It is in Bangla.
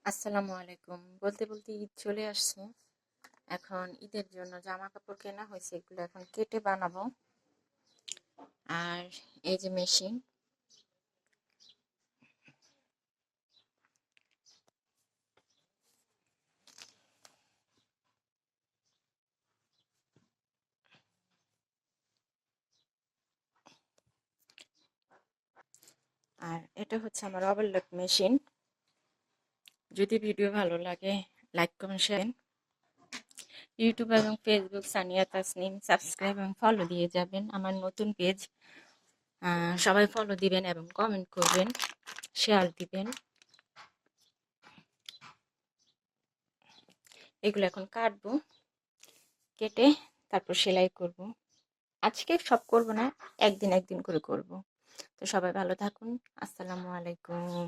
আসসালামু আলাইকুম। বলতে বলতে ঈদ চলে আসছে। এখন ঈদের জন্য জামা কাপড় কেনা হয়েছে, এগুলো এখন কেটে বানাবো। আর এই যে মেশিন, আর এটা হচ্ছে আমার ওভারলক মেশিন। যদি ভিডিও ভালো লাগে, লাইক কমেন্ট শেয়ার। ইউটিউব এবং ফেসবুক সানিয়া তাসনিম সাবস্ক্রাইব এবং ফলো দিয়ে যাবেন। আমার নতুন পেজ, সবাই ফলো দিবেন এবং কমেন্ট করবেন, শেয়ার দিবেন। এগুলো এখন কাটবো, কেটে তারপর সেলাই করব। আজকে সব করব না, একদিন একদিন করে করব। তো সবাই ভালো থাকুন। আসসালামু আলাইকুম।